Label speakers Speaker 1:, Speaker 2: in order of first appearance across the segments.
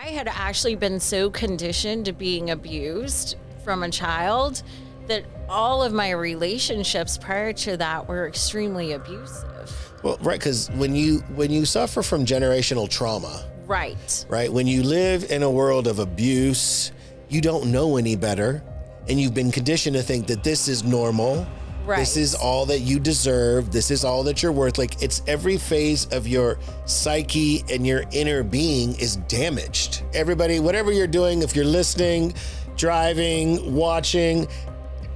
Speaker 1: I had actually been so conditioned to being abused from a child that all of my relationships prior to that were extremely abusive.
Speaker 2: Well, right, because when you suffer from generational trauma,
Speaker 1: right,
Speaker 2: when you live in a world of abuse, you don't know any better, and you've been conditioned to think that this is normal.
Speaker 1: Right.
Speaker 2: This is all that you deserve. This is all that you're worth. Like, it's every phase of your psyche and your inner being is damaged. Everybody, whatever you're doing, if you're listening, driving, watching,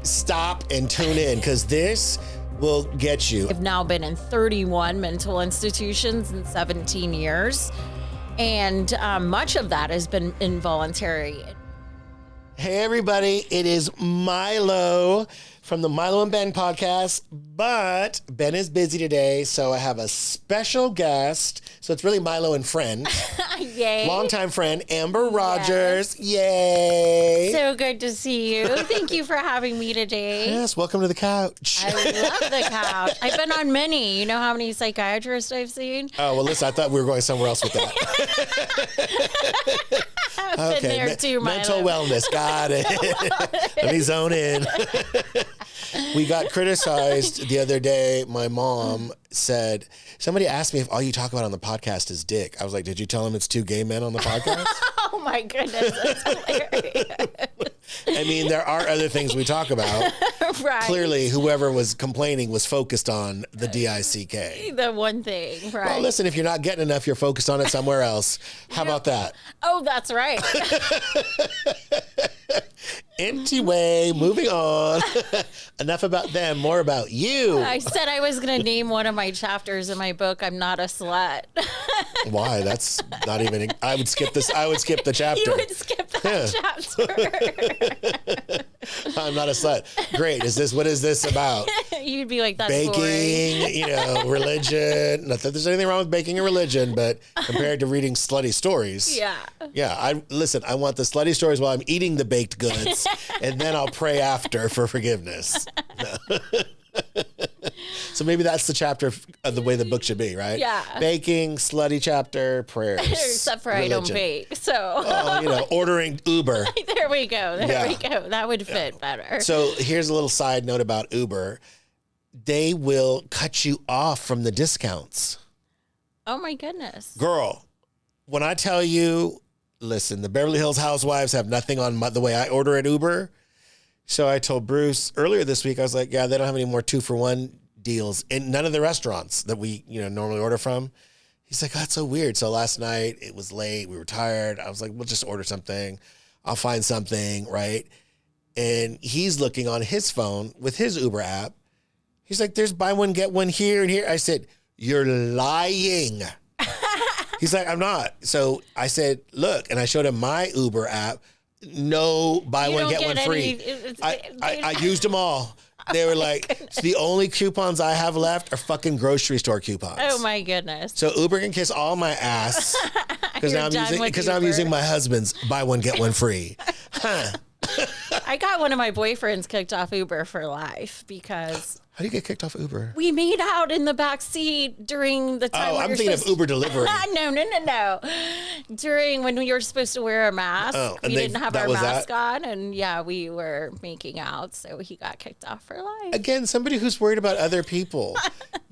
Speaker 2: stop and tune in, because this will get you.
Speaker 1: I've now been in 31 mental institutions in 17 years, and much of that has been involuntary.
Speaker 2: Hey, everybody, it is Mylo from the Mylo and Ben podcast, but Ben is busy today, so I have a special guest. So it's really Mylo and Friend.
Speaker 1: Yay.
Speaker 2: Longtime friend, Amber Rogers. Yay.
Speaker 1: So good to see you. Thank you for having me today.
Speaker 2: Yes, welcome to the couch.
Speaker 1: I love the couch. I've been on many. You know how many psychiatrists I've seen?
Speaker 2: Oh, well, listen, I thought we were going somewhere else with that.
Speaker 1: I've been there too,
Speaker 2: mental
Speaker 1: Mylo.
Speaker 2: wellness. Got it. Let me zone in. We got criticized the other day. My mom said, somebody asked me if all you talk about on the podcast is dick. I was like, did you tell him it's two gay men on the podcast?
Speaker 1: Oh my goodness, that's hilarious.
Speaker 2: I mean, there are other things we talk about.
Speaker 1: Right.
Speaker 2: Clearly, whoever was complaining was focused on the DICK.
Speaker 1: The one thing, right?
Speaker 2: Well, listen, if you're not getting enough, you're focused on it somewhere else. How about that?
Speaker 1: Oh, that's right.
Speaker 2: Anyway, moving on. Enough about them, more about you.
Speaker 1: I said I was going to name one of my chapters in my book, I'm Not a Slut.
Speaker 2: Why? That's not even, I would skip this. I would skip the chapter.
Speaker 1: You would skip that chapter.
Speaker 2: I'm not a slut. Great. What is this about?
Speaker 1: You'd be like, that's
Speaker 2: baking,
Speaker 1: boring.
Speaker 2: Religion. Not that there's anything wrong with baking or religion, but compared to reading slutty stories.
Speaker 1: Yeah.
Speaker 2: Yeah. I want the slutty stories while I'm eating the baked goods, and then I'll pray after for forgiveness. So maybe that's the chapter of the way the book should be, right?
Speaker 1: Yeah.
Speaker 2: Baking, slutty chapter, prayers.
Speaker 1: Except for religion. I don't bake, so.
Speaker 2: Oh, ordering Uber.
Speaker 1: There we go. There we go. That would fit better.
Speaker 2: So here's a little side note about Uber. They will cut you off from the discounts.
Speaker 1: Oh my goodness.
Speaker 2: Girl, when I tell you, listen, the Beverly Hills Housewives have nothing on the way I order at Uber. So I told Bruce earlier this week, I was like, yeah, they don't have any more 2-for-1 deals in none of the restaurants that we, normally order from. He's like, oh, that's so weird. So last night it was late. We were tired. I was like, we'll just order something. I'll find something, right? And he's looking on his phone with his Uber app. He's like, there's buy one, get one here and here. I said, you're lying. He's like, I'm not. So I said, look, and I showed him my Uber app. No, buy one, get one free. I used them all. They were like, the only coupons I have left are fucking grocery store coupons.
Speaker 1: Oh my goodness.
Speaker 2: So Uber can kiss all my ass because now I'm using my husband's buy one, get one free. Huh.
Speaker 1: I got one of my boyfriends kicked off Uber for life because...
Speaker 2: How do you get kicked off Uber?
Speaker 1: We made out in the back seat during the time.
Speaker 2: Oh, I'm thinking of Uber delivery.
Speaker 1: No. During when we were supposed to wear a mask, we didn't have our mask on, and we were making out, so he got kicked off for life.
Speaker 2: Again, somebody who's worried about other people.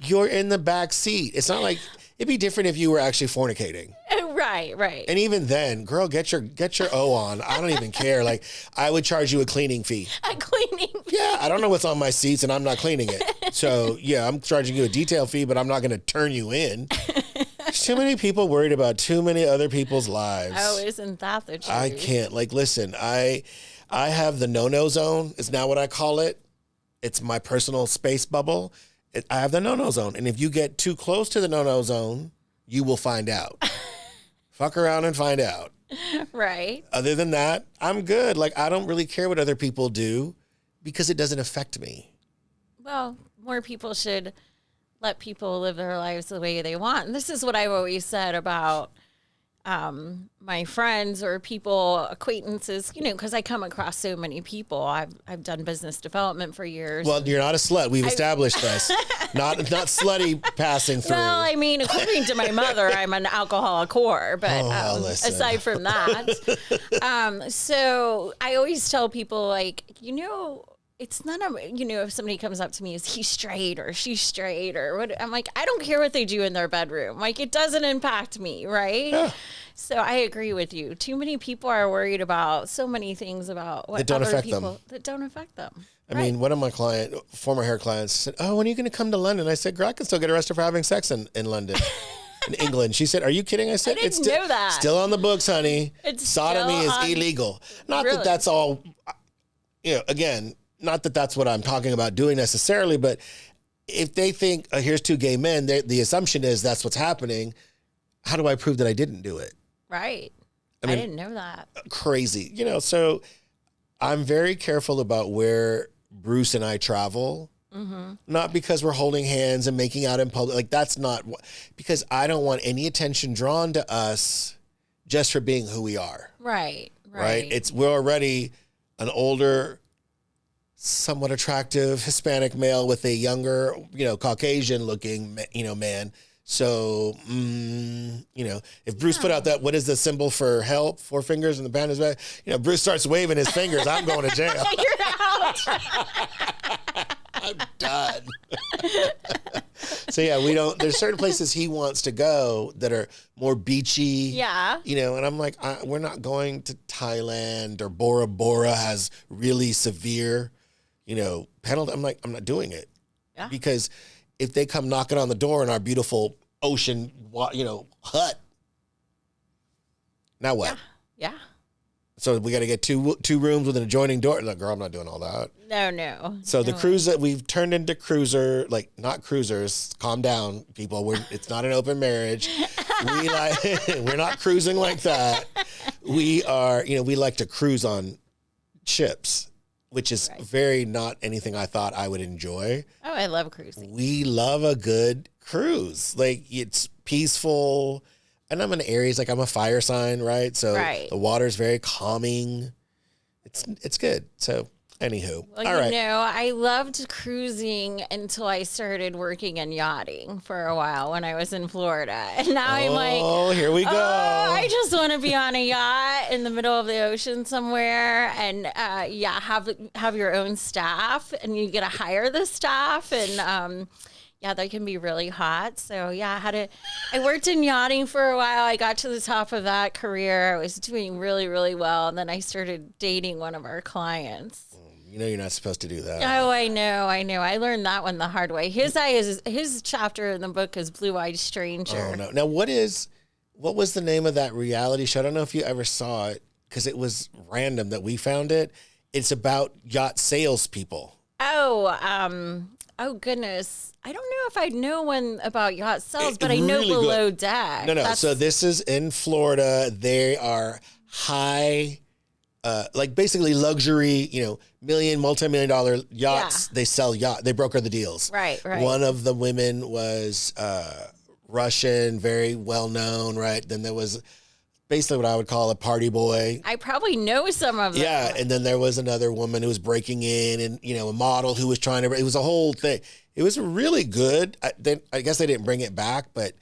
Speaker 2: You're in the back seat. It's not like it'd be different if you were actually fornicating.
Speaker 1: Right.
Speaker 2: And even then, girl, get your O on. I don't even care. Like, I would charge you a cleaning fee.
Speaker 1: A cleaning fee?
Speaker 2: Yeah, I don't know what's on my seats, and I'm not cleaning it. So, yeah, I'm charging you a detail fee, but I'm not going to turn you in. There's too many people worried about too many other people's lives.
Speaker 1: Oh, isn't that the truth?
Speaker 2: I can't. Like, listen, I have the no-no zone is now what I call it. It's my personal space bubble. I have the no-no zone. And if you get too close to the no-no zone, you will find out. Fuck around and find out.
Speaker 1: Right.
Speaker 2: Other than that, I'm good. Like, I don't really care what other people do because it doesn't affect me.
Speaker 1: Well, more people should let people live their lives the way they want. And this is what I've always said about my friends or people, acquaintances, because I come across so many people. I've done business development for years.
Speaker 2: Well, you're not a slut. We've established this. Not slutty passing through.
Speaker 1: Well, I mean, according to my mother, I'm an alcoholic whore. But aside from that, so I always tell people, like, it's none of, if somebody comes up to me, is he straight or she's straight or what? I'm like, I don't care what they do in their bedroom. Like, it doesn't impact me, right?
Speaker 2: Yeah.
Speaker 1: So I agree with you. Too many people are worried about so many things about what
Speaker 2: that don't
Speaker 1: other
Speaker 2: affect
Speaker 1: people
Speaker 2: them.
Speaker 1: That don't affect them.
Speaker 2: I mean, one of my former hair clients said, "Oh, when are you going to come to London?" I said, "Girl, I can still get arrested for having sex in London." In England. She said, "Are you kidding?" I said,
Speaker 1: I didn't know that.
Speaker 2: Still on the books, honey. Sodomy is illegal. Not that that's all, again, not that that's what I'm talking about doing necessarily, but if they think, here's two gay men, the assumption is that's what's happening. How do I prove that I didn't do it?
Speaker 1: Right. I didn't know that.
Speaker 2: Crazy. So I'm very careful about where Bruce and I travel. Mm-hmm. Not because we're holding hands and making out in public. Like, that's not because I don't want any attention drawn to us just for being who we are.
Speaker 1: Right.
Speaker 2: We're already an older, somewhat attractive Hispanic male with a younger, Caucasian looking, man. So, if Bruce put out that, what is the symbol for help? 4 fingers in the band is back. Bruce starts waving his fingers. I'm going to jail.
Speaker 1: You're out.
Speaker 2: I'm done. So yeah, there's certain places he wants to go that are more beachy.
Speaker 1: Yeah.
Speaker 2: And I'm like, we're not going to Thailand, or Bora Bora has really severe, penalty. I'm like, I'm not doing it.
Speaker 1: Yeah.
Speaker 2: Because if they come knocking on the door in our beautiful ocean, hut, now what?
Speaker 1: Yeah.
Speaker 2: So we got to get two rooms with an adjoining door. Like, girl, I'm not doing all that.
Speaker 1: No.
Speaker 2: So the cruise that we've turned into cruiser, like, not cruisers. Calm down, people. It's not an open marriage. We're not cruising like that. We are, we like to cruise on ships, which is very not anything I thought I would enjoy.
Speaker 1: Oh, I love cruising.
Speaker 2: We love a good cruise. Like, it's peaceful. And I'm an Aries, like, I'm a fire sign, right? So the water's very calming. It's good. So, anywho.
Speaker 1: Well,
Speaker 2: all right.
Speaker 1: I loved cruising until I started working in yachting for a while when I was in Florida. And now I'm like,
Speaker 2: oh, here we go.
Speaker 1: I just want to be on a yacht in the middle of the ocean somewhere and, have your own staff, and you get to hire the staff, and, that can be really hot. So I worked in yachting for a while. I got to the top of that career. I was doing really, really well. And then I started dating one of our clients.
Speaker 2: You're not supposed to do that.
Speaker 1: Oh, I know. I learned that one the hard way. His chapter in the book is Blue Eyed Stranger.
Speaker 2: Oh, no. Now, what was the name of that reality show? I don't know if you ever saw it, because it was random that we found it. It's about yacht salespeople.
Speaker 1: Oh, goodness. I don't know if I know one about yacht sales, but I know
Speaker 2: really
Speaker 1: Below
Speaker 2: good.
Speaker 1: Deck.
Speaker 2: No. So this is in Florida. They are high, like, basically luxury, multi-million dollar yachts.
Speaker 1: Yeah.
Speaker 2: They sell They broker the deals.
Speaker 1: Right.
Speaker 2: One of the women was Russian, very well known, right? Then there was basically what I would call a party boy.
Speaker 1: I probably know some of them.
Speaker 2: Yeah, and then there was another woman who was breaking in, and a model who was trying to. It was a whole thing. It was really good. I guess they didn't bring it back, but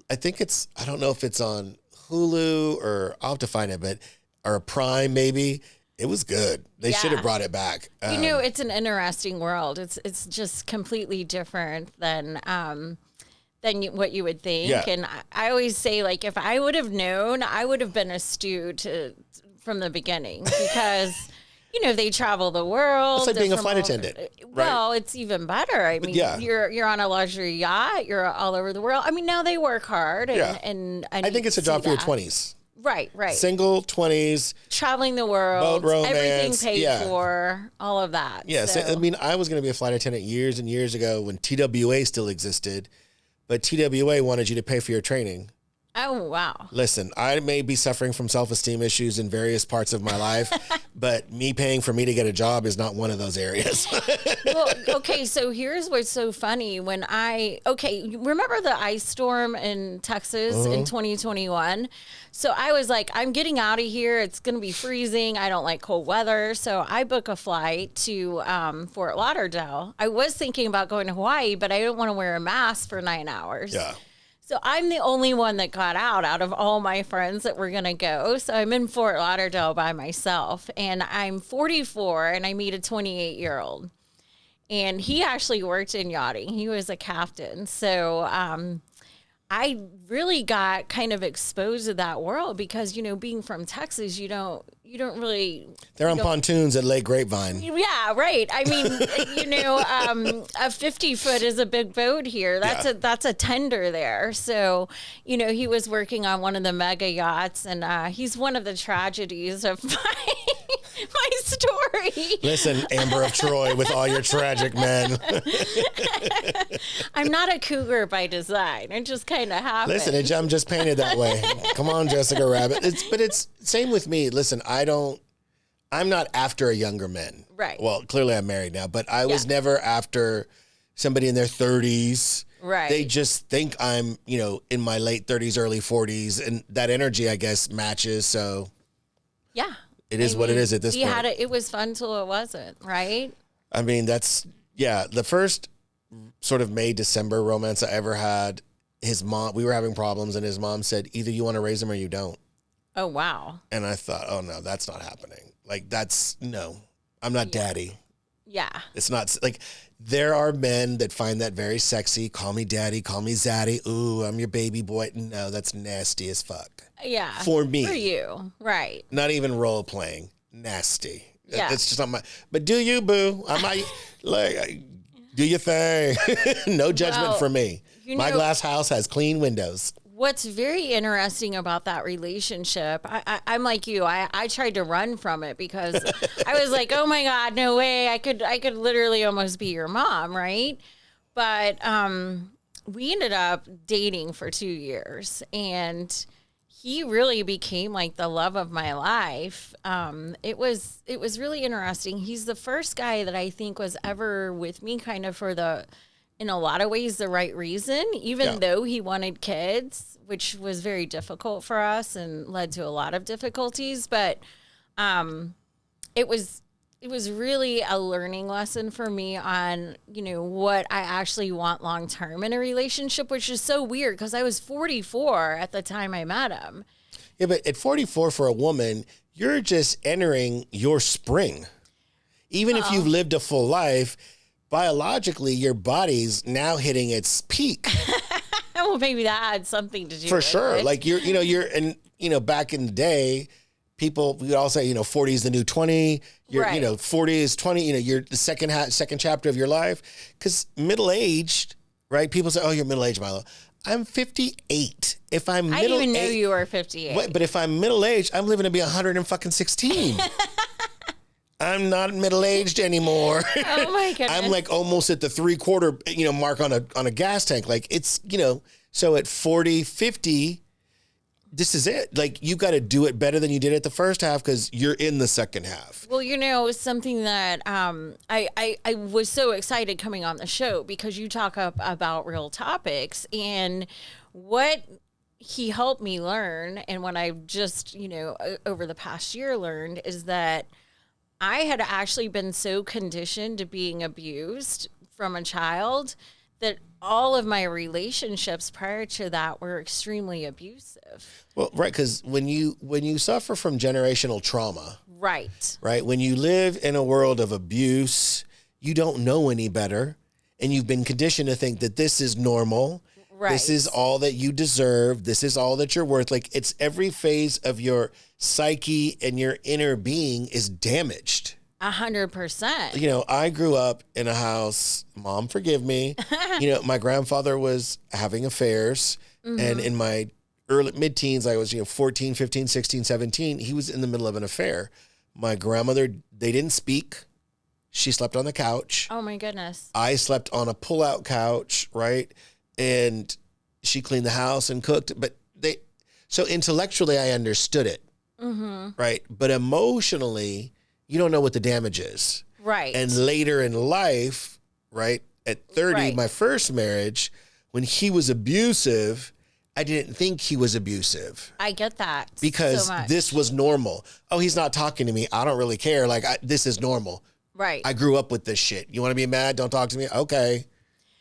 Speaker 2: I think I don't know if it's on Hulu, or I'll have to find it, or Prime maybe. It was good. They should have brought it back.
Speaker 1: It's an interesting world. It's just completely different than what you would think.
Speaker 2: Yeah.
Speaker 1: And I always say, like, if I would have known, I would have been astute from the beginning, because they travel the world.
Speaker 2: It's like being a flight attendant.
Speaker 1: Well, it's even better. I mean, you're on a luxury yacht. You're all over the world. I mean, now they work hard. And I
Speaker 2: think it's a job for your 20s.
Speaker 1: Right.
Speaker 2: Single 20s.
Speaker 1: Traveling the world.
Speaker 2: Boat romance.
Speaker 1: Everything paid for. All of that.
Speaker 2: Yes.
Speaker 1: So.
Speaker 2: I mean, I was going to be a flight attendant years and years ago when TWA still existed. But TWA wanted you to pay for your training.
Speaker 1: Oh, wow.
Speaker 2: Listen, I may be suffering from self-esteem issues in various parts of my life, but me paying for me to get a job is not one of those areas.
Speaker 1: Well, okay, so here's what's so funny. Remember the ice storm in Texas in 2021? So I was like, I'm getting out of here. It's going to be freezing. I don't like cold weather. So I book a flight to Fort Lauderdale. I was thinking about going to Hawaii, but I didn't want to wear a mask for 9 hours.
Speaker 2: Yeah.
Speaker 1: So I'm the only one that got out of all my friends that were going to go. So I'm in Fort Lauderdale by myself, and I'm 44 and I meet a 28-year-old. And he actually worked in yachting. He was a captain. So I really got kind of exposed to that world because, being from Texas, you don't really.
Speaker 2: They're on pontoons at Lake Grapevine.
Speaker 1: Yeah, right. I mean, a 50-foot is a big boat here. That's a tender there. So, he was working on one of the mega yachts, and he's one of the tragedies of my story.
Speaker 2: Listen, Amber of Troy, with all your tragic men.
Speaker 1: I'm not a cougar by design. It just kind of happened.
Speaker 2: Listen, I'm just painted that way. Come on, Jessica Rabbit. It's same with me. Listen, I'm not after a younger man.
Speaker 1: Right.
Speaker 2: Well, clearly I'm married now, but I was never after somebody in their 30s.
Speaker 1: Right.
Speaker 2: They just think I'm, in my late 30s, early 40s, and that energy, I guess, matches. So
Speaker 1: yeah.
Speaker 2: It is what it is at this point.
Speaker 1: It was fun till it wasn't, right?
Speaker 2: I mean, the first sort of May, December romance I ever had, his mom, we were having problems, and his mom said, either you want to raise him or you don't.
Speaker 1: Oh, wow.
Speaker 2: And I thought, oh, no, that's not happening. Like, no, I'm not daddy.
Speaker 1: Yeah.
Speaker 2: It's not, like, there are men that find that very sexy. Call me daddy, call me zaddy. Ooh, I'm your baby boy. No, that's nasty as fuck.
Speaker 1: Yeah.
Speaker 2: For me.
Speaker 1: For you. Right.
Speaker 2: Not even role playing. Nasty.
Speaker 1: Yeah.
Speaker 2: It's just not my, but do you, boo? I might, do your thing. No judgment from me. My glass house has clean windows.
Speaker 1: What's very interesting about that relationship, I'm like you. I tried to run from it because I was like, oh my God, no way. I could literally almost be your mom, right? But we ended up dating for 2 years, and he really became like the love of my life. It was really interesting. He's the first guy that I think was ever with me kind of in a lot of ways, the right reason, even though he wanted kids, which was very difficult for us and led to a lot of difficulties. But it was really a learning lesson for me on, what I actually want long term in a relationship, which is so weird because I was 44 at the time I met him.
Speaker 2: Yeah, but at 44 for a woman, you're just entering your spring. Even if you've lived a full life, biologically, your body's now hitting its peak.
Speaker 1: Well, maybe that had something to do
Speaker 2: for
Speaker 1: with
Speaker 2: sure.
Speaker 1: it.
Speaker 2: Like back in the day, people would all say, 40 is the new 20. 40 is 20. You're the second chapter of your life. Because middle-aged, right? People say, oh, you're middle-aged, Mylo. I'm 58. If I'm
Speaker 1: I didn't even know you were 58.
Speaker 2: But if I'm middle-aged, I'm living to be 116. I'm not middle-aged anymore.
Speaker 1: Oh my goodness.
Speaker 2: I'm like almost at the 3/4, mark on a gas tank. Like it's, so at 40, 50, this is it. Like you got to do it better than you did at the first half because you're in the second half.
Speaker 1: Well, something that I was so excited coming on the show because you talk about real topics, and what he helped me learn, and what I've just, over the past year learned is that I had actually been so conditioned to being abused from a child that all of my relationships prior to that were extremely abusive.
Speaker 2: Well, right, because when you suffer from generational trauma,
Speaker 1: right,
Speaker 2: when you live in a world of abuse, you don't know any better, and you've been conditioned to think that this is normal. Right. This is all that you deserve. This is all that you're worth. Like it's every phase of your psyche and your inner being is damaged.
Speaker 1: 100%.
Speaker 2: I grew up in a house, Mom, forgive me. My grandfather was having affairs. Mm-hmm. And in my mid-teens, I was, 14, 15, 16, 17. He was in the middle of an affair. My grandmother, they didn't speak. She slept on the couch.
Speaker 1: Oh my goodness.
Speaker 2: I slept on a pull-out couch, right? And she cleaned the house and cooked, but So intellectually, I understood it, right? But emotionally, you don't know what the damage is.
Speaker 1: Right.
Speaker 2: And later in life, right, at 30, my first marriage, when he was abusive, I didn't think he was abusive.
Speaker 1: I get that.
Speaker 2: Because this was normal. Oh, he's not talking to me. I don't really care. Like, this is normal.
Speaker 1: Right.
Speaker 2: I grew up with this shit. You want to be mad? Don't talk to me? Okay.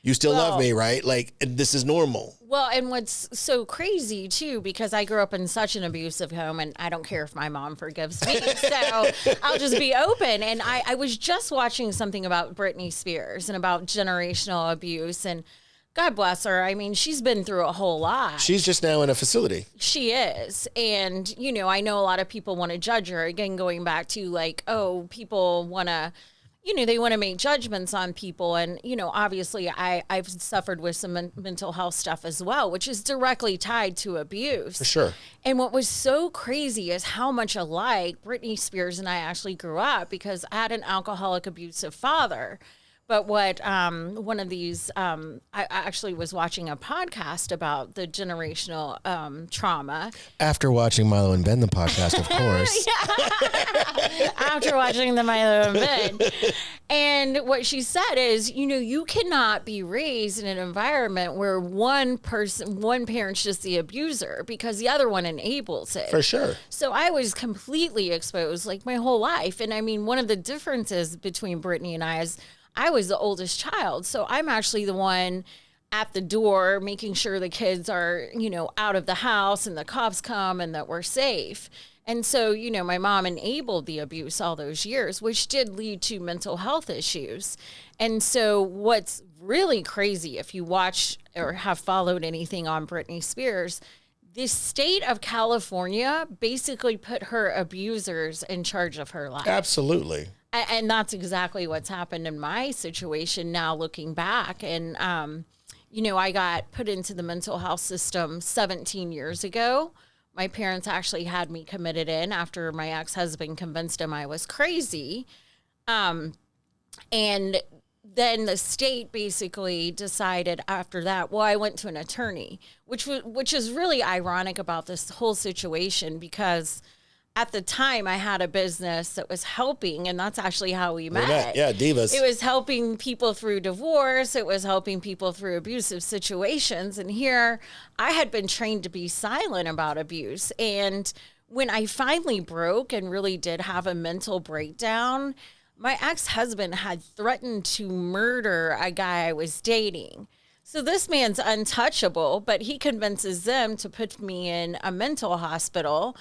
Speaker 2: You still love me, right? Like, this is normal.
Speaker 1: Well, and what's so crazy, too, because I grew up in such an abusive home, and I don't care if my mom forgives me, so I'll just be open. And I was just watching something about Britney Spears and about generational abuse, and God bless her. I mean, she's been through a whole lot.
Speaker 2: She's just now in a facility.
Speaker 1: She is. And, you know, I know a lot of people want to judge her. Again, going back to like, oh, people want to, you know, they want to make judgments on people. And, you know, obviously I've suffered with some mental health stuff as well, which is directly tied to abuse.
Speaker 2: For sure.
Speaker 1: And what was so crazy is how much alike Britney Spears and I actually grew up, because I had an alcoholic, abusive father. But what one of these, I actually was watching a podcast about the generational trauma.
Speaker 2: After watching Mylo and Ben, the podcast, of course.
Speaker 1: After watching the Mylo and Ben. And what she said is, you know, you cannot be raised in an environment where one parent's just the abuser, because the other one enables it.
Speaker 2: For sure.
Speaker 1: So I was completely exposed like my whole life. And I mean, one of the differences between Brittany and I is I was the oldest child. So I'm actually the one at the door making sure the kids are, you know, out of the house and the cops come and that we're safe. And so, you know, my mom enabled the abuse all those years, which did lead to mental health issues. And so what's really crazy, if you watch or have followed anything on Britney Spears, the state of California basically put her abusers in charge of her life.
Speaker 2: Absolutely.
Speaker 1: And that's exactly what's happened in my situation now, looking back. And, you know, I got put into the mental health system 17 years ago. My parents actually had me committed in after my ex-husband convinced him I was crazy. And then the state basically decided after that, well, I went to an attorney, which is really ironic about this whole situation, because at the time, I had a business that was helping, and that's actually how we met.
Speaker 2: Yeah, Divas.
Speaker 1: It was helping people through divorce. It was helping people through abusive situations. And here, I had been trained to be silent about abuse. And when I finally broke and really did have a mental breakdown, my ex-husband had threatened to murder a guy I was dating. So this man's untouchable, but he convinces them to put me in a mental hospital.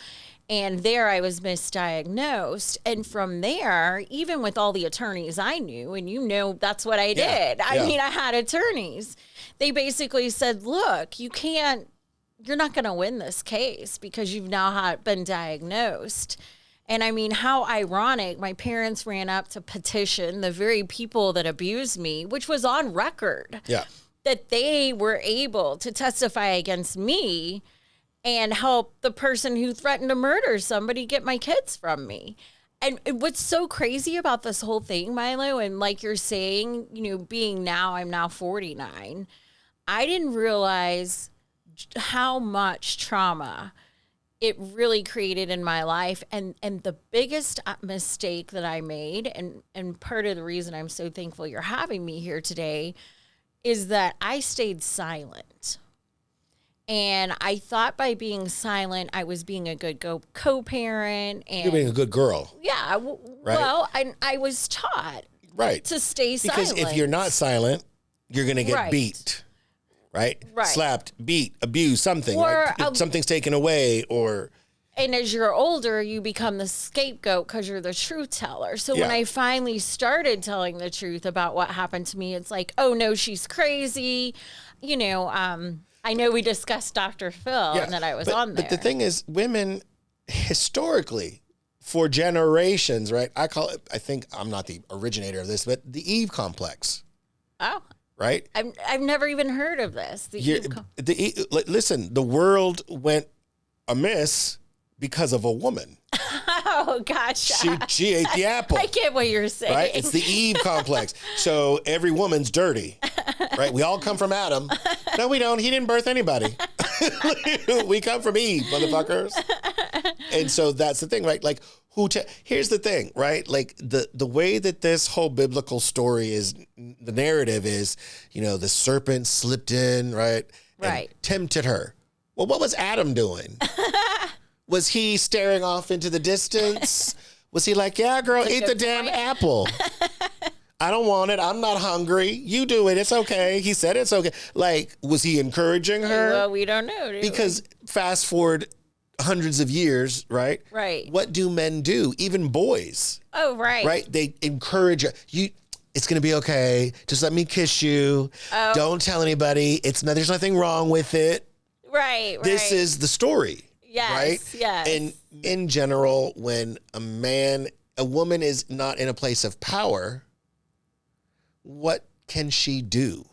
Speaker 1: And there I was misdiagnosed. And from there, even with all the attorneys I knew, and you know that's what I did. I mean, I had attorneys. They basically said, look, you're not going to win this case because you've now been diagnosed. And I mean, how ironic, my parents ran up to petition the very people that abused me, which was on record, that they were able to testify against me and help the person who threatened to murder somebody get my kids from me. And what's so crazy about this whole thing, Mylo, and like you're saying, you know, I'm now 49, I didn't realize how much trauma it really created in my life. And the biggest mistake that I made, and part of the reason I'm so thankful you're having me here today, is that I stayed silent. And I thought by being silent, I was being a good co-parent. And
Speaker 2: you're being a good girl.
Speaker 1: Yeah.
Speaker 2: Right?
Speaker 1: Well, I was taught to stay silent.
Speaker 2: Because if you're not silent, you're going to get beat. Right? Slapped, beat, abused, something.
Speaker 1: Or
Speaker 2: something's taken away or...
Speaker 1: And as you're older, you become the scapegoat because you're the truth teller. So when I finally started telling the truth about what happened to me, it's like, oh, no, she's crazy. You know, I know we discussed Dr. Phil and that I was on there.
Speaker 2: But the thing is, women historically, for generations, right? I think I'm not the originator of this, but the Eve complex.
Speaker 1: Oh.
Speaker 2: Right?
Speaker 1: I've never even heard of this.
Speaker 2: Listen, the world went amiss because of a woman.
Speaker 1: Oh, gotcha.
Speaker 2: She ate the apple.
Speaker 1: I get what you're saying.
Speaker 2: Right? It's the Eve complex. So every woman's dirty. Right? We all come from Adam. No, we don't. He didn't birth anybody. We come from Eve, motherfuckers. And so that's the thing, right? Like, here's the thing, right? Like the way that this whole biblical story is, the narrative is, the serpent slipped in, right?
Speaker 1: Right.
Speaker 2: And tempted her. Well, what was Adam doing? Was he staring off into the distance? Was he like, yeah, girl, eat the damn apple. I don't want it. I'm not hungry. You do it. It's okay. He said it's okay. Like, was he encouraging her?
Speaker 1: Well, we don't know.
Speaker 2: Because fast forward hundreds of years, right?
Speaker 1: Right.
Speaker 2: What do men do? Even boys.
Speaker 1: Oh, right.
Speaker 2: Right? They encourage you. It's going to be okay. Just let me kiss you. Oh. Don't tell anybody. There's nothing wrong with it.
Speaker 1: Right.
Speaker 2: This is the story.
Speaker 1: Yes.
Speaker 2: Right?
Speaker 1: Yes.
Speaker 2: And in general, when a woman is not in a place of power, what can she do?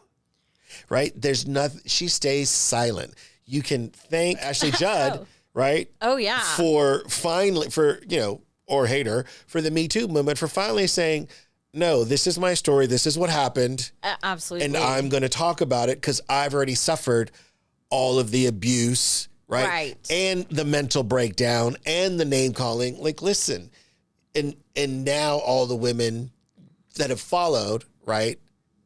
Speaker 2: Right? There's nothing. She stays silent. You can thank Ashley Judd, right?
Speaker 1: Oh, yeah.
Speaker 2: For finally, or hate her for the Me Too movement, for finally saying, no, this is my story. This is what happened.
Speaker 1: Absolutely.
Speaker 2: And I'm going to talk about it because I've already suffered all of the abuse, right? And the mental breakdown and the name calling. Like, listen, and now all the women that have followed, right,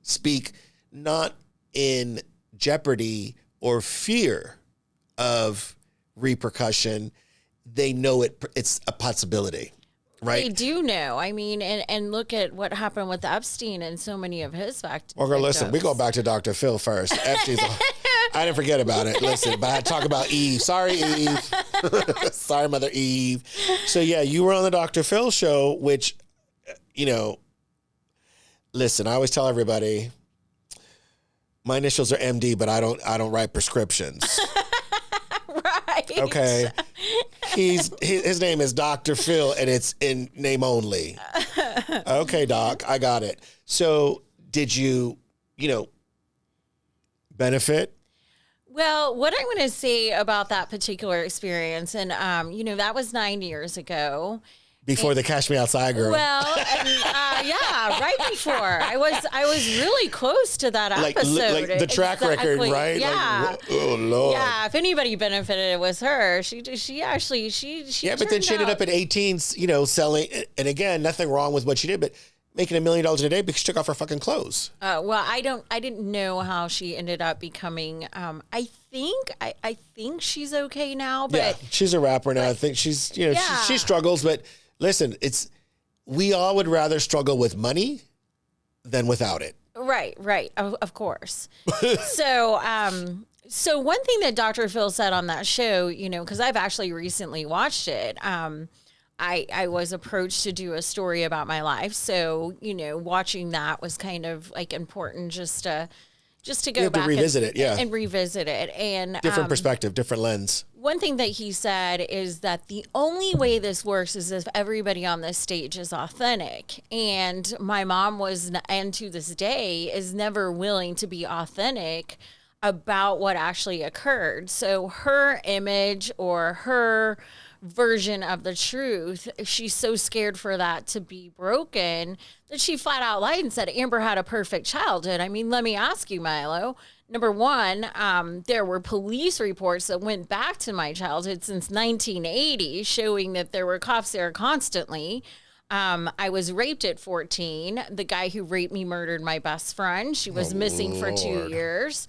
Speaker 2: speak not in jeopardy or fear of repercussion. They know it's a possibility, right?
Speaker 1: They do know. I mean, and look at what happened with Epstein and so many of his victims.
Speaker 2: Well, girl, listen, we go back to Dr. Phil first. Epstein's I didn't forget about it. Listen, but I had to talk about Eve. Sorry, Eve. Sorry, Mother Eve. So, yeah, you were on the Dr. Phil show, which, listen, I always tell everybody, my initials are MD, but I don't write prescriptions.
Speaker 1: Right.
Speaker 2: Okay. His name is Dr. Phil, and it's in name only. Okay, Doc, I got it. So did you, benefit?
Speaker 1: Well, what I'm going to say about that particular experience, and, that was 9 years ago.
Speaker 2: Before the Cash Me Outside girl.
Speaker 1: Well, and, yeah, right before. I was really close to that episode.
Speaker 2: Like the track record, right?
Speaker 1: Yeah.
Speaker 2: Like, oh, Lord.
Speaker 1: Yeah, if anybody benefited, it was her. She actually.
Speaker 2: Yeah, but then she ended up at 18, selling, and again, nothing wrong with what she did, but making $1 million a day because she took off her fucking clothes.
Speaker 1: Well, I didn't know how she ended up becoming, I think she's okay now, but.
Speaker 2: Yeah, she's a rapper now. I think she's, she struggles, but listen, we all would rather struggle with money than without it. Right,
Speaker 1: of course. So one thing that Dr. Phil said on that show, because I've actually recently watched it, I was approached to do a story about my life. So, watching that was kind of like important just to go back
Speaker 2: to revisit it. Yeah.
Speaker 1: And revisit it. And
Speaker 2: different perspective, different lens.
Speaker 1: One thing that he said is that the only way this works is if everybody on this stage is authentic. And my mom was, and to this day, is never willing to be authentic about what actually occurred. So her image or her version of the truth, she's so scared for that to be broken that she flat out lied and said Amber had a perfect childhood. I mean, let me ask you, Mylo. Number one, there were police reports that went back to my childhood since 1980 showing that there were cops there constantly. I was raped at 14. The guy who raped me murdered my best friend. She was missing for 2 years.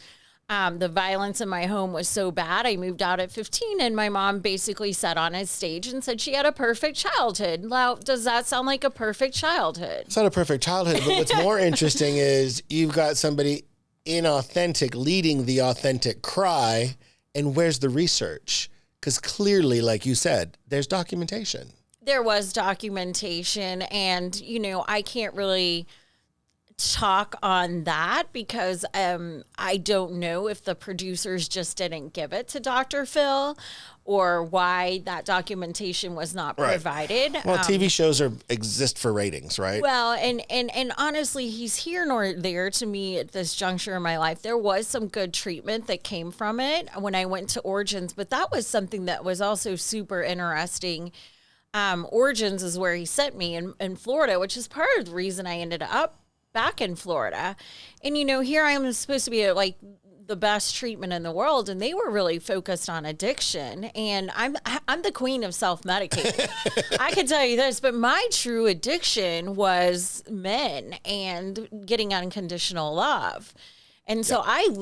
Speaker 1: The violence in my home was so bad, I moved out at 15, and my mom basically sat on his stage and said she had a perfect childhood. Now, does that sound like a perfect childhood?
Speaker 2: It's not a perfect childhood, but what's more interesting is you've got somebody inauthentic leading the authentic cry, and where's the research? Because clearly, like you said, there's documentation.
Speaker 1: There was documentation, and, I can't really talk on that because I don't know if the producers just didn't give it to Dr. Phil or why that documentation was not provided.
Speaker 2: Well, TV shows exist for ratings, right?
Speaker 1: Well, and honestly, he's here nor there to me at this juncture in my life. There was some good treatment that came from it when I went to Origins, but that was something that was also super interesting. Origins is where he sent me in Florida, which is part of the reason I ended up back in Florida. And, here I am supposed to be like the best treatment in the world, and they were really focused on addiction. And I'm the queen of self-medicating. I can tell you this, but my true addiction was men and getting unconditional love. And so I've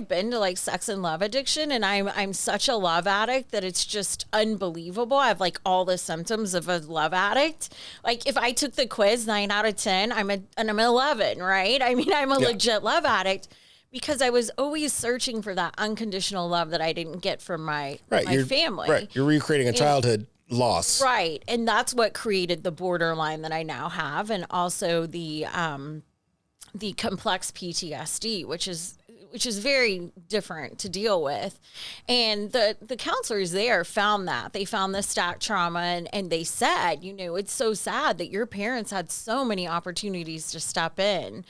Speaker 1: been to like sex and love addiction, and I'm such a love addict that it's just unbelievable. I have like all the symptoms of a love addict. Like if I took the quiz 9 out of 10, I'm an 11, right? I mean, I'm a legit love addict because I was always searching for that unconditional love that I didn't get from my family.
Speaker 2: Right. You're recreating a childhood loss.
Speaker 1: Right. And that's what created the borderline that I now have, and also the complex PTSD, which is very different to deal with. And the counselors there found that. They found the stack trauma, and they said, it's so sad that your parents had so many opportunities to step in,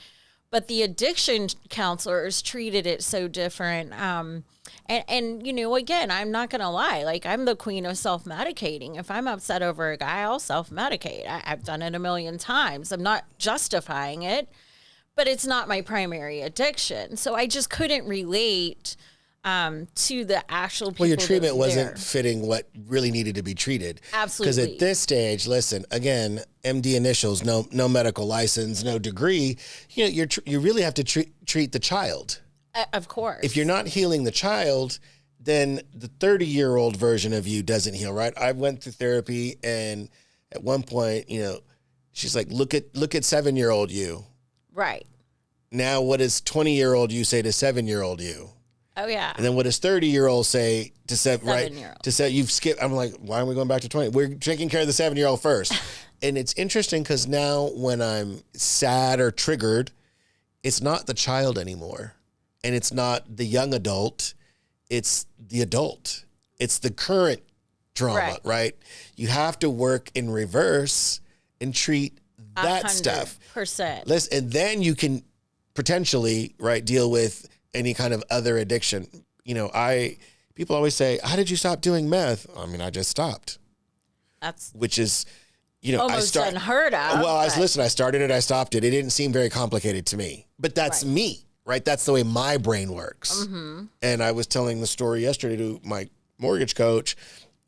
Speaker 1: but the addiction counselors treated it so different. And again, I'm not going to lie. Like, I'm the queen of self-medicating. If I'm upset over a guy, I'll self-medicate. I've done it a million times. I'm not justifying it, but it's not my primary addiction. So I just couldn't relate to the actual people. Well,
Speaker 2: your treatment wasn't fitting what really needed to be treated.
Speaker 1: Absolutely.
Speaker 2: Because at this stage, listen, again, MD initials, no medical license, no degree. You really have to treat the child.
Speaker 1: Of course.
Speaker 2: If you're not healing the child, then the 30-year-old version of you doesn't heal, right? I went through therapy, and at one point, she's like, look at 7-year-old you.
Speaker 1: Right.
Speaker 2: Now, what does 20-year-old you say to 7-year-old you?
Speaker 1: Oh, yeah.
Speaker 2: And then what does 30-year-old say to 7-year-old? Right? To say you've skipped. I'm like, why are we going back to 20? We're taking care of the 7-year-old first. And it's interesting because now when I'm sad or triggered, it's not the child anymore. And it's not the young adult. It's the adult. It's the current drama, right? You have to work in reverse and treat that 100%.
Speaker 1: Stuff.
Speaker 2: Listen, and then you can potentially, deal with any kind of other addiction. People always say, how did you stop doing meth? I mean, I just stopped. Which is,
Speaker 1: almost unheard of.
Speaker 2: Well, I started it, I stopped it. It didn't seem very complicated to me, but that's me, right? That's the way my brain works. Mm-hmm. And I was telling the story yesterday to my mortgage coach.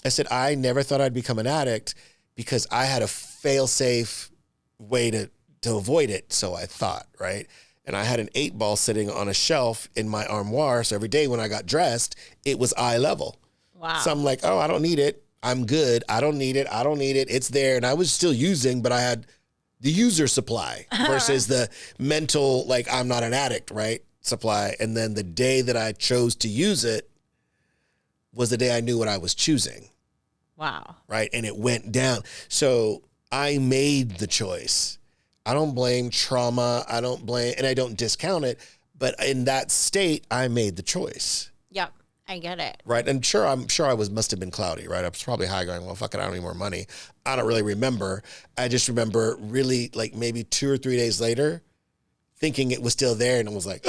Speaker 2: I said, I never thought I'd become an addict because I had a fail-safe way to avoid it. So I thought, right? And I had an 8-ball sitting on a shelf in my armoire. So every day when I got dressed, it was eye level.
Speaker 1: Wow.
Speaker 2: So I'm like, oh, I don't need it. I'm good. I don't need it. It's there. And I was still using, but I had the user supply versus the mental, like, I'm not an addict, right? Supply. And then the day that I chose to use it was the day I knew what I was choosing.
Speaker 1: Wow.
Speaker 2: Right. And it went down. So I made the choice. I don't blame trauma. I don't discount it. But in that state, I made the choice.
Speaker 1: Yep. I get it.
Speaker 2: Right. And I'm sure I must have been cloudy, right? I was probably high going, well, fuck it, I don't need more money. I don't really remember. I just remember really like maybe 2 or 3 days later thinking it was still there. And I was like,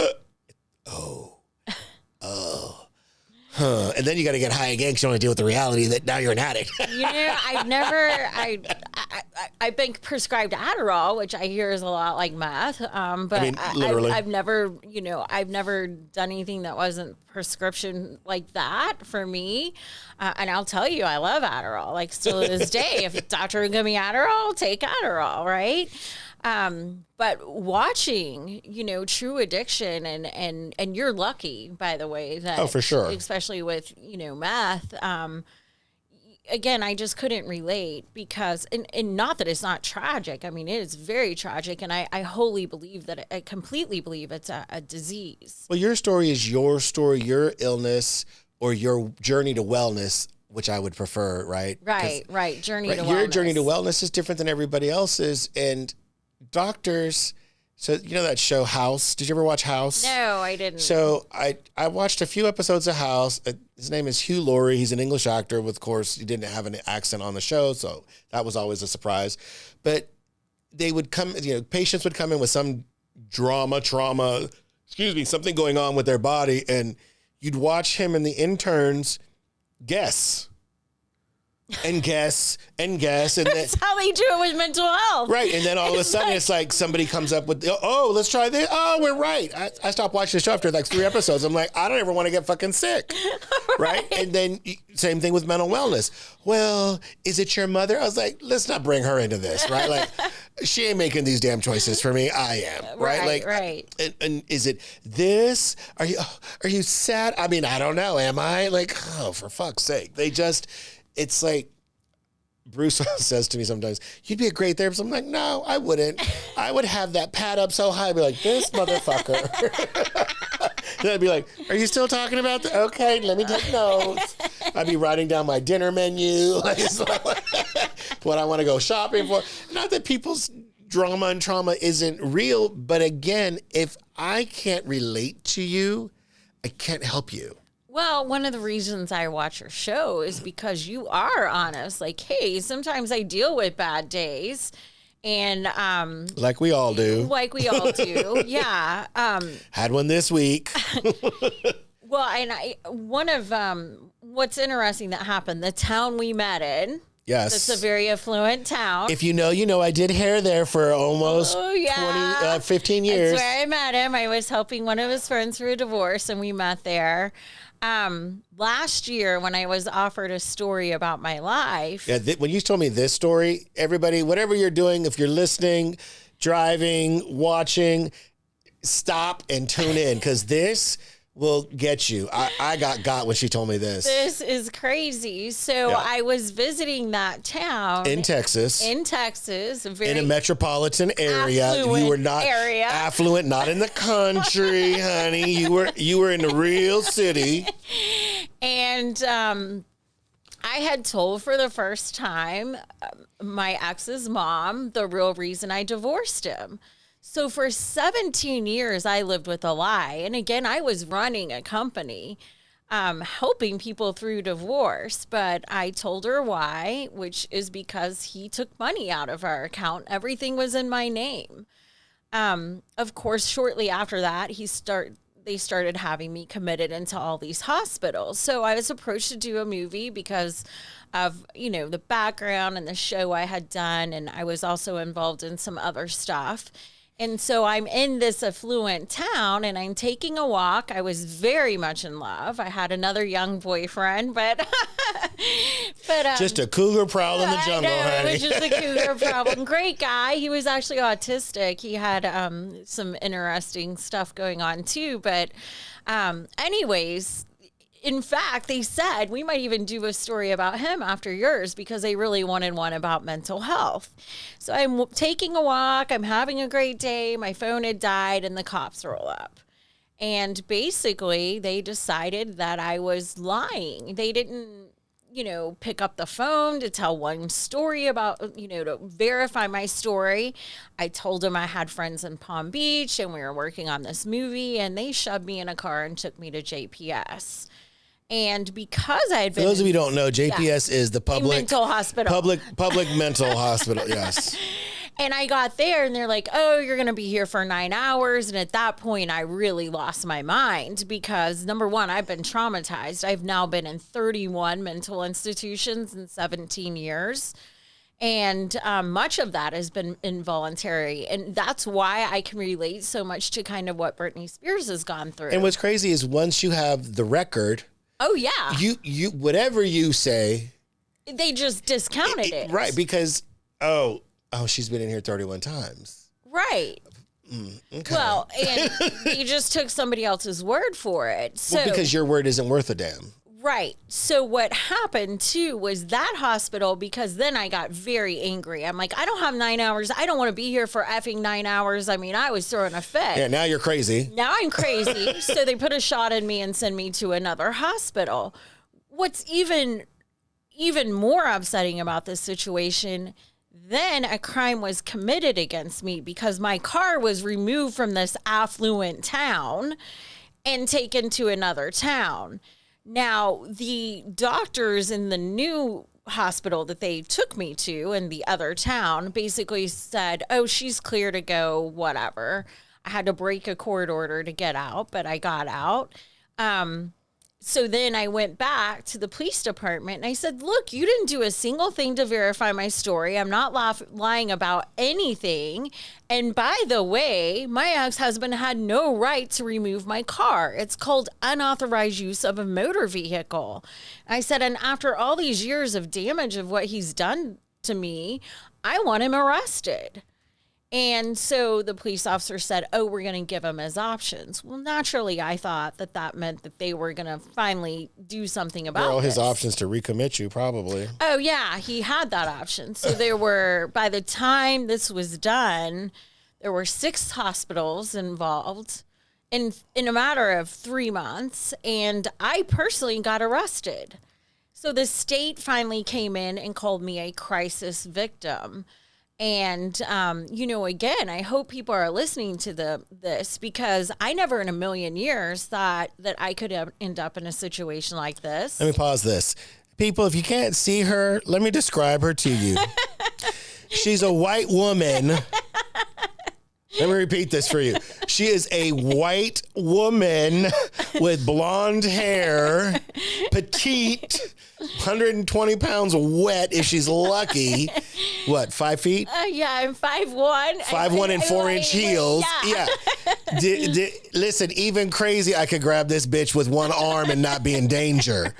Speaker 2: oh. Huh. And then you got to get high again because you want to deal with the reality that now you're an addict.
Speaker 1: I've been prescribed Adderall, which I hear is a lot like meth. But
Speaker 2: literally.
Speaker 1: I've never done anything that wasn't prescription like that for me. And I'll tell you, I love Adderall. Like still to this day, if a doctor would give me Adderall, I'll take Adderall, right? But watching, true addiction and you're lucky, by the way, that
Speaker 2: for sure,
Speaker 1: especially with, meth, again, I just couldn't relate because, and not that it's not tragic. I mean, it is very tragic. And I wholly believe that I completely believe it's a disease.
Speaker 2: Well, your story is your story, your illness or your journey to wellness, which I would prefer, right?
Speaker 1: Right. Journey to wellness.
Speaker 2: Your journey to wellness is different than everybody else's. And doctors, so that show House, did you ever watch House?
Speaker 1: No, I didn't.
Speaker 2: So I watched a few episodes of House. His name is Hugh Laurie. He's an English actor. Of course, he didn't have an accent on the show, so that was always a surprise. But they would come, patients would come in with some trauma, something going on with their body, and you'd watch him and the interns guess. and guess, and then
Speaker 1: That's how they do it with mental health.
Speaker 2: right, and then all of a sudden it's like somebody comes up with, oh, let's try this. Oh, we're right. I stopped watching the show after like 3 episodes. I'm like, I don't ever want to get fucking sick, right? And then same thing with mental wellness. Well, is it your mother? I was like, let's not bring her into this, right? Like, she ain't making these damn choices for me. I am, right? Like,
Speaker 1: right.
Speaker 2: And is it this? Are you sad? I mean, I don't know. Am I? Like, oh, for fuck's sake. It's like, Bruce says to me sometimes, you'd be a great therapist. I'm like, no, I wouldn't. I would have that pad up so high, I'd be like, this motherfucker. And I'd be like, are you still talking about that? Okay, let me take notes. I'd be writing down my dinner menu, like, what I want to go shopping for. Not that people's drama and trauma isn't real, but again, if I can't relate to you, I can't help you.
Speaker 1: Well, one of the reasons I watch your show is because you are honest. Like, hey, sometimes I deal with bad days. And
Speaker 2: like we all do.
Speaker 1: Yeah.
Speaker 2: Had one this week.
Speaker 1: Well, and one of what's interesting that happened, the town we met in.
Speaker 2: Yes.
Speaker 1: It's a very affluent town.
Speaker 2: If you know, you know. I did hair there for almost 15 years.
Speaker 1: That's where I met him. I was helping one of his friends through a divorce, and we met there. Last year, when I was offered a story about my life.
Speaker 2: Yeah, when you told me this story, everybody, whatever you're doing, if you're listening, driving, watching, stop and tune in, because this will get you. I got when she told me this.
Speaker 1: This is crazy. So I was visiting that town
Speaker 2: in Texas,
Speaker 1: very
Speaker 2: in a metropolitan area. You were not affluent, not in the country, honey. You were in the real city.
Speaker 1: And I had told for the first time my ex's mom the real reason I divorced him. So for 17 years, I lived with a lie. And again, I was running a company, helping people through divorce. But I told her why, which is because he took money out of our account. Everything was in my name. Of course, shortly after that, they started having me committed into all these hospitals. So I was approached to do a movie because of, the background and the show I had done. And I was also involved in some other stuff. And so I'm in this affluent town and I'm taking a walk. I was very much in love. I had another young boyfriend, but
Speaker 2: just a cougar prowl in the jungle, honey.
Speaker 1: It was just a cougar problem. Great guy. He was actually autistic. He had some interesting stuff going on too. But anyways, in fact, they said we might even do a story about him after yours because they really wanted one about mental health. So I'm taking a walk. I'm having a great day. My phone had died and the cops roll up. And basically, they decided that I was lying. They didn't, pick up the phone to tell one story about, to verify my story. I told them I had friends in Palm Beach and we were working on this movie, and they shoved me in a car and took me to JPS. And because I had been...
Speaker 2: For those of you who don't know, JPS is the public...
Speaker 1: mental hospital.
Speaker 2: Public mental hospital, yes.
Speaker 1: And I got there and they're like, oh, you're going to be here for 9 hours. And at that point, I really lost my mind because, number one, I've been traumatized. I've now been in 31 mental institutions in 17 years. And much of that has been involuntary. And that's why I can relate so much to kind of what Britney Spears has gone through.
Speaker 2: And what's crazy is once you have the record...
Speaker 1: Oh, yeah.
Speaker 2: You whatever you say...
Speaker 1: They just discounted it.
Speaker 2: Right, because, oh, she's been in here 31 times.
Speaker 1: Right.
Speaker 2: Okay.
Speaker 1: Well, and you just took somebody else's word for it. So,
Speaker 2: well, because your word isn't worth a damn.
Speaker 1: Right. So what happened, too, was that hospital, because then I got very angry. I'm like, I don't have 9 hours. I don't want to be here for effing 9 hours. I mean, I was throwing a fit.
Speaker 2: Yeah, now you're crazy.
Speaker 1: Now I'm crazy. So they put a shot in me and send me to another hospital. What's even more upsetting about this situation, then a crime was committed against me because my car was removed from this affluent town and taken to another town. Now, the doctors in the new hospital that they took me to in the other town basically said, oh, she's clear to go, whatever. I had to break a court order to get out, but I got out. So then I went back to the police department and I said, look, you didn't do a single thing to verify my story. I'm not lying about anything. And by the way, my ex-husband had no right to remove my car. It's called unauthorized use of a motor vehicle. I said, and after all these years of damage of what he's done to me, I want him arrested. And so the police officer said, oh, we're going to give him his options. Well, naturally, I thought that meant that they were going to finally do something about it.
Speaker 2: All his options to recommit you, probably.
Speaker 1: Oh, yeah, he had that option. So there were, by the time this was done, there were 6 hospitals involved in a matter of 3 months. And I personally got arrested. So the state finally came in and called me a crisis victim. And, again, I hope people are listening to this because I never in a million years thought that I could end up in a situation like this.
Speaker 2: Let me pause this. People, if you can't see her, let me describe her to you. She's a white woman. Let me repeat this for you. She is a white woman with blonde hair, petite, 120 pounds wet if she's lucky. What, 5 feet?
Speaker 1: Yeah, I'm 5'1".
Speaker 2: 5'1" and 4-inch heels.
Speaker 1: Yeah.
Speaker 2: Listen, even crazy, I could grab this bitch with one arm and not be in danger.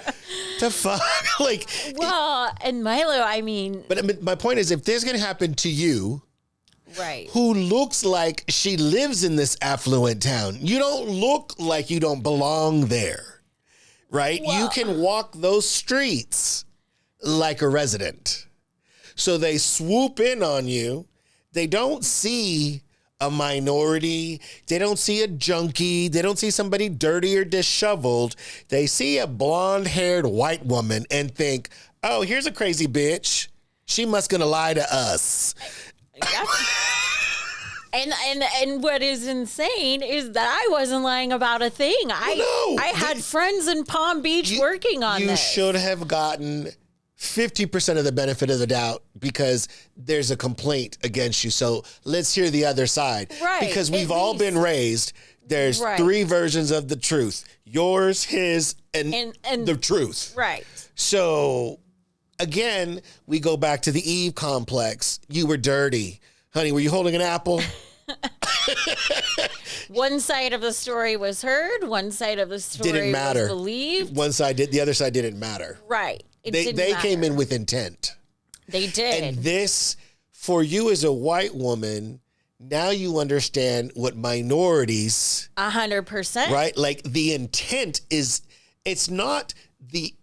Speaker 2: The fuck?
Speaker 1: Well, and Mylo, I mean.
Speaker 2: But my point is, if this can happen to you,
Speaker 1: right,
Speaker 2: who looks like she lives in this affluent town, you don't look like you don't belong there, right?
Speaker 1: Well,
Speaker 2: you can walk those streets like a resident. So they swoop in on you. They don't see a minority. They don't see a junkie. They don't see somebody dirty or disheveled. They see a blonde-haired white woman and think, oh, here's a crazy bitch. She must gonna lie to us.
Speaker 1: And what is insane is that I wasn't lying about a thing. I had friends in Palm Beach working on this.
Speaker 2: You should have gotten 50% of the benefit of the doubt because there's a complaint against you. So let's hear the other side.
Speaker 1: Right.
Speaker 2: Because we've all been raised. There's 3 versions of the truth. Yours, his, and the truth.
Speaker 1: Right.
Speaker 2: So again, we go back to the Eve complex. You were dirty. Honey, were you holding an apple?
Speaker 1: One side of the story was heard. One side of the story
Speaker 2: didn't matter.
Speaker 1: was believed.
Speaker 2: One side did. The other side didn't matter.
Speaker 1: Right.
Speaker 2: They came in with intent.
Speaker 1: They did.
Speaker 2: And this, for you as a white woman, now you understand what minorities.
Speaker 1: 100%.
Speaker 2: Right? Like the intent is, it's not the,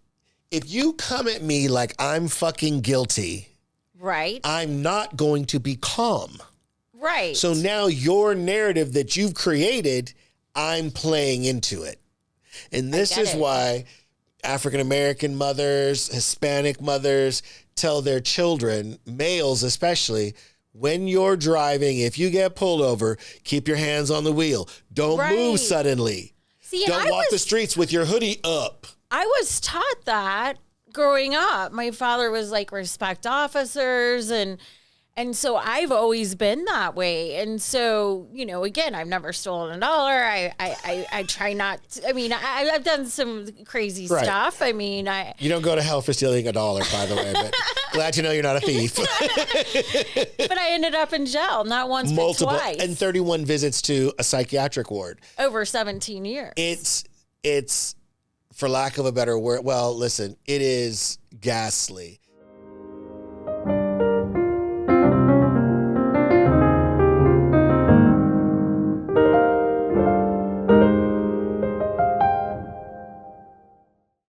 Speaker 2: if you come at me like I'm fucking guilty.
Speaker 1: Right.
Speaker 2: I'm not going to be calm.
Speaker 1: Right.
Speaker 2: So now your narrative that you've created, I'm playing into it. And this is why African-American mothers, Hispanic mothers tell their children, males especially, when you're driving, if you get pulled over, keep your hands on the wheel. Don't move suddenly. Don't walk the streets with your hoodie up.
Speaker 1: I was taught that growing up. My father was like, respect officers, and so I've always been that way. And so, again, I've never stolen a dollar. I try not to, I've done some crazy stuff.
Speaker 2: You don't go to hell for stealing $1, by the way, but glad to know you're not a thief.
Speaker 1: But I ended up in jail, not once, but twice.
Speaker 2: And 31 visits to a psychiatric ward.
Speaker 1: Over 17 years.
Speaker 2: It's for lack of a better word, well, listen, it is ghastly.